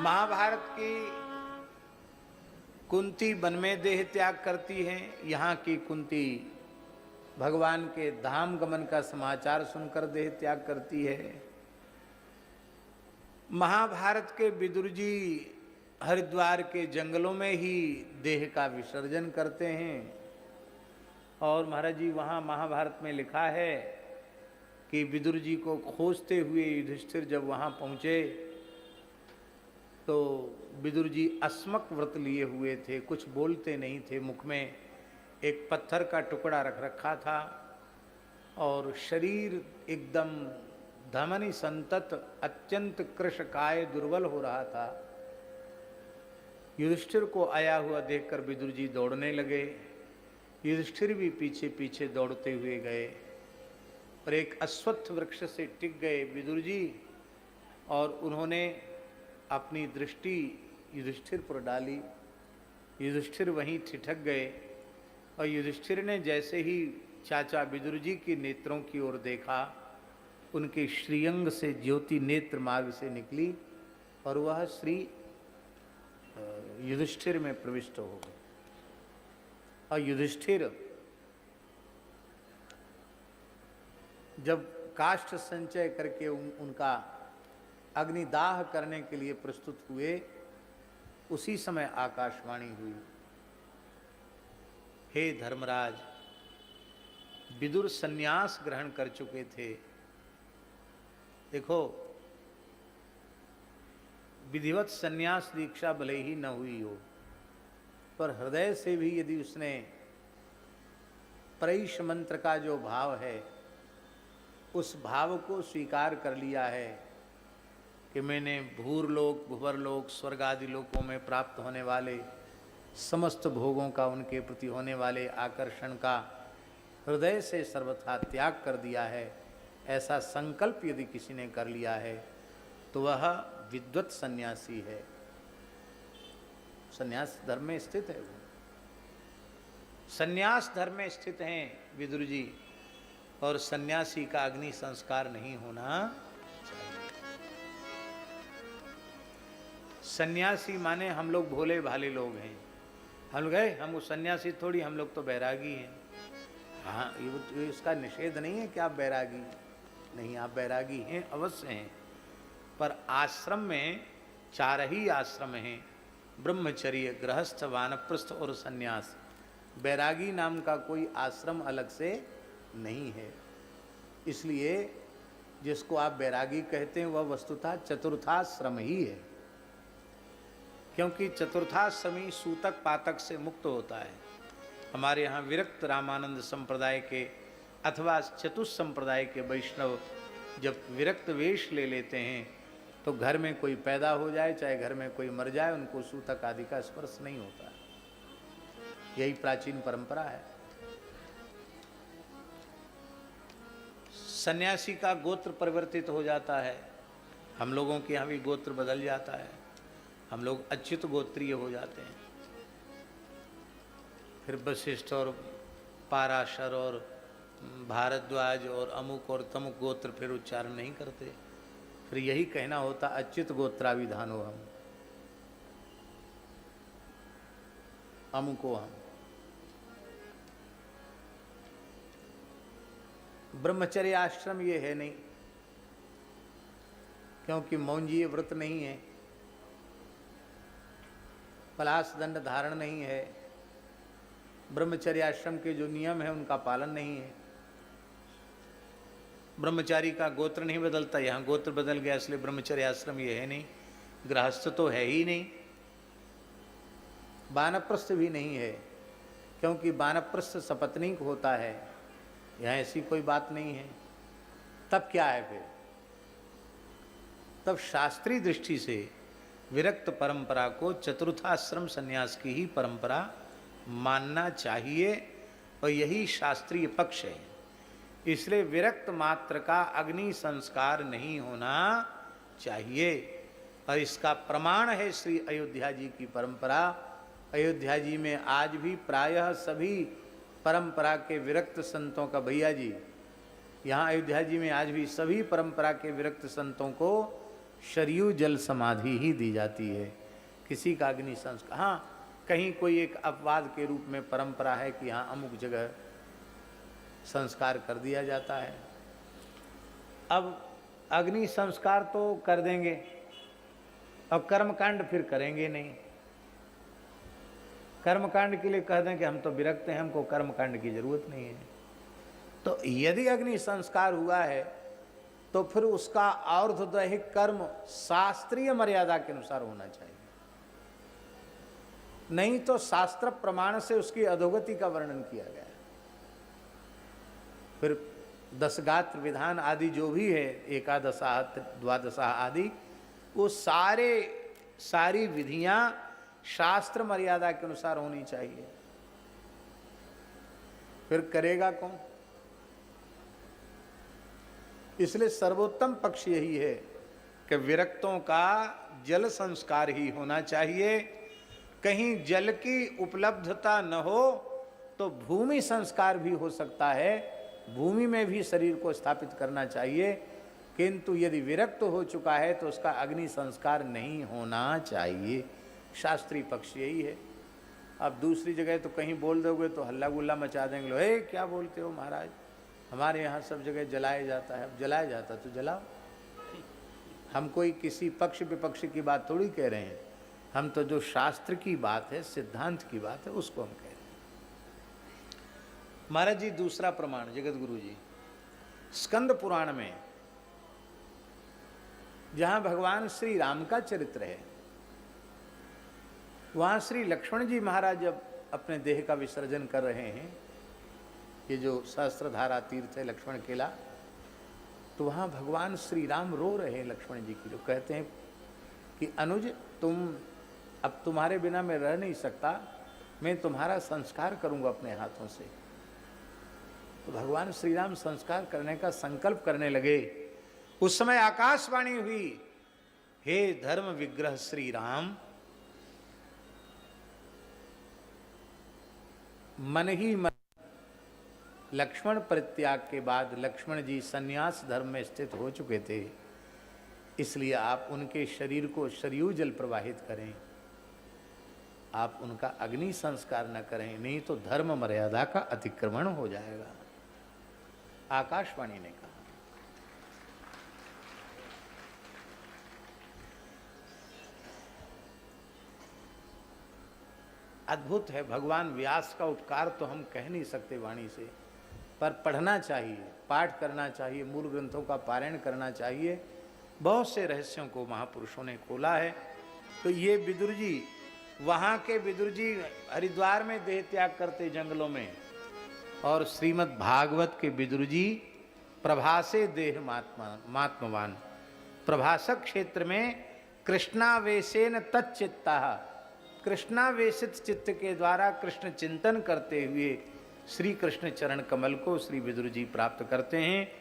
महाभारत की कुंती वन में देह त्याग करती है। यहाँ की कुंती भगवान के धाम गमन का समाचार सुनकर देह त्याग करती है। महाभारत के विदुर जी हरिद्वार के जंगलों में ही देह का विसर्जन करते हैं। और महाराज जी वहाँ महाभारत में लिखा है कि विदुर जी को खोजते हुए युधिष्ठिर जब वहाँ पहुँचे तो विदुर जी अस्मक व्रत लिए हुए थे, कुछ बोलते नहीं थे, मुख में एक पत्थर का टुकड़ा रख रखा था और शरीर एकदम धमनी संतत अत्यंत कृशकाय दुर्बल हो रहा था। युधिष्ठिर को आया हुआ देखकर विदुर जी दौड़ने लगे। युधिष्ठिर भी पीछे पीछे दौड़ते हुए गए और एक अश्वत्थ वृक्ष से टिक गए विदुर जी, और उन्होंने अपनी दृष्टि युधिष्ठिर पर डाली। युधिष्ठिर वहीं ठिठक गए और युधिष्ठिर ने जैसे ही चाचा विदुर जी के नेत्रों की ओर देखा, उनके श्रीअंग से ज्योति नेत्र मार्ग से निकली और वह श्री युधिष्ठिर में प्रविष्ट हो गए। और युधिष्ठिर जब काष्ठ संचय करके उनका अग्निदाह करने के लिए प्रस्तुत हुए, उसी समय आकाशवाणी हुई, हे धर्मराज, विदुर संन्यास ग्रहण कर चुके थे। देखो, विधिवत संन्यास दीक्षा भले ही न हुई हो, पर हृदय से भी यदि उसने प्रैष मंत्र का जो भाव है, उस भाव को स्वीकार कर लिया है कि मैंने भूरलोक, भुवरलोक, स्वर्ग आदि लोकों में प्राप्त होने वाले समस्त भोगों का, उनके प्रति होने वाले आकर्षण का हृदय से सर्वथा त्याग कर दिया है, ऐसा संकल्प यदि किसी ने कर लिया है तो वह विद्वत सन्यासी है। सन्यास धर्म में स्थित है, वो सन्यास धर्म में स्थित हैं विदुर जी। और सन्यासी का अग्नि संस्कार नहीं होना चाहिए। सन्यासी माने हम लोग भोले भाले लोग हैं, हम लोग हैं, हम सन्यासी थोड़ी, हम लोग तो बैरागी हैं। हाँ, ये इसका निषेध नहीं है कि आप बैरागी नहीं, आप बैरागी हैं, अवश्य हैं, पर आश्रम में 4 ही आश्रम हैं, ब्रह्मचर्य, गृहस्थ, वानप्रस्थ और सन्यास। बैरागी नाम का कोई आश्रम अलग से नहीं है। इसलिए जिसको आप बैरागी कहते हैं वह वस्तुतः चतुर्थाश्रम ही है, क्योंकि चतुर्थाश्रमी सूतक पातक से मुक्त होता है। हमारे यहाँ विरक्त रामानंद संप्रदाय के अथवा चतुष संप्रदाय के वैष्णव जब विरक्त वेश ले लेते हैं तो घर में कोई पैदा हो जाए, चाहे घर में कोई मर जाए, उनको सूतक आदि का स्पर्श नहीं होता। यही प्राचीन परंपरा है। सन्यासी का गोत्र परिवर्तित हो जाता है, हम लोगों के यहाँ भी गोत्र बदल जाता है, हम लोग अच्युत गोत्रीय हो जाते हैं। फिर वशिष्ठ और पाराशर और भारद्वाज और अमुक और तमुक गोत्र फिर उच्चारण नहीं करते, फिर यही कहना होता अच्युत गोत्राभिधान हो, हम अमुको हम। ब्रह्मचर्य आश्रम ये है नहीं, क्योंकि मौंजीय व्रत नहीं है, पलाश दंड धारण नहीं है, ब्रह्मचर्य आश्रम के जो नियम है उनका पालन नहीं है। ब्रह्मचारी का गोत्र नहीं बदलता, यहाँ गोत्र बदल गया इसलिए ब्रह्मचर्य आश्रम ये है नहीं। गृहस्थ तो है ही नहीं, वानप्रस्थ भी नहीं है, क्योंकि वानप्रस्थ सपत्नीक होता है, यहाँ ऐसी कोई बात नहीं है। तब क्या है फिर? तब शास्त्रीय दृष्टि से विरक्त परंपरा को चतुर्थाश्रम संन्यास की ही परंपरा मानना चाहिए, और यही शास्त्रीय पक्ष है। इसलिए विरक्त मात्र का अग्नि संस्कार नहीं होना चाहिए, और इसका प्रमाण है श्री अयोध्या जी की परंपरा। अयोध्या जी में आज भी प्रायः सभी परंपरा के विरक्त संतों का, भैया जी यहाँ अयोध्या जी में आज भी सभी परंपरा के विरक्त संतों को शरयू जल समाधि ही दी जाती है। किसी का अग्नि संस्कार, हाँ कहीं कोई एक अपवाद के रूप में परंपरा है कि हाँ अमुक जगह संस्कार कर दिया जाता है। अब अग्नि संस्कार तो कर देंगे और कर्मकांड फिर करेंगे नहीं। कर्मकांड के लिए कह दें कि हम तो विरक्त हैं, हमको कर्मकांड की जरूरत नहीं है। तो यदि अग्नि संस्कार हुआ है तो फिर उसका और्ध्वदैहिक कर्म शास्त्रीय मर्यादा के अनुसार होना चाहिए, नहीं तो शास्त्र प्रमाण से उसकी अधोगति का वर्णन किया गया है। फिर दशगात्र विधान आदि जो भी है, एकादशा द्वादशा आदि, वो सारी विधियां शास्त्र मर्यादा के अनुसार होनी चाहिए। फिर करेगा कौन? इसलिए सर्वोत्तम पक्ष यही है कि विरक्तों का जल संस्कार ही होना चाहिए। कहीं जल की उपलब्धता न हो तो भूमि संस्कार भी हो सकता है, भूमि में भी शरीर को स्थापित करना चाहिए, किंतु यदि विरक्त हो चुका है तो उसका अग्नि संस्कार नहीं होना चाहिए। शास्त्रीय पक्ष यही है। अब दूसरी जगह तो कहीं बोल दोगे तो हल्ला गुल्ला मचा देंगे, लो हे क्या बोलते हो महाराज, हमारे यहाँ सब जगह जलाया जाता है। अब जलाया जाता तो जलाओ, हम कोई किसी पक्ष विपक्ष की बात थोड़ी कह रहे हैं, हम तो जो शास्त्र की बात है, सिद्धांत की बात है, उसको हम कह रहे हैं। महाराज जी दूसरा प्रमाण जगत गुरु जी, स्कंद पुराण में जहां भगवान श्री राम का चरित्र है, वहां श्री लक्ष्मण जी महाराज जब अपने देह का विसर्जन कर रहे हैं, ये जो सहस्त्रधारा तीर्थ है लक्ष्मण किला, तो वहाँ भगवान श्री राम रो रहे हैं लक्ष्मण जी की, जो कहते हैं कि अनुज अब तुम्हारे बिना मैं रह नहीं सकता, मैं तुम्हारा संस्कार करूंगा अपने हाथों से। तो भगवान श्री राम संस्कार करने का संकल्प करने लगे। उस समय आकाशवाणी हुई, हे धर्म विग्रह श्री राम, मन ही मन। लक्ष्मण परित्याग के बाद लक्ष्मण जी संन्यास धर्म में स्थित हो चुके थे, इसलिए आप उनके शरीर को शरयू जल प्रवाहित करें, आप उनका अग्नि संस्कार न करें, नहीं तो धर्म मर्यादा का अतिक्रमण हो जाएगा। आकाशवाणी ने कहा। अद्भुत है, भगवान व्यास का उपकार तो हम कह नहीं सकते वाणी से, पर पढ़ना चाहिए, पाठ करना चाहिए, मूल ग्रंथों का पारायण करना चाहिए। बहुत से रहस्यों को महापुरुषों ने खोला है। तो ये विदुर जी, वहाँ के विदुर जी हरिद्वार में देह त्याग करते जंगलों में, और श्रीमद् भागवत के विदुर जी प्रभासे देह महात्मवान, प्रभासक क्षेत्र में कृष्णावेशेन तच्चित्ता, कृष्णावेशित चित्त के द्वारा कृष्ण चिंतन करते हुए श्री कृष्ण चरण कमल को श्री विदुर जी प्राप्त करते हैं।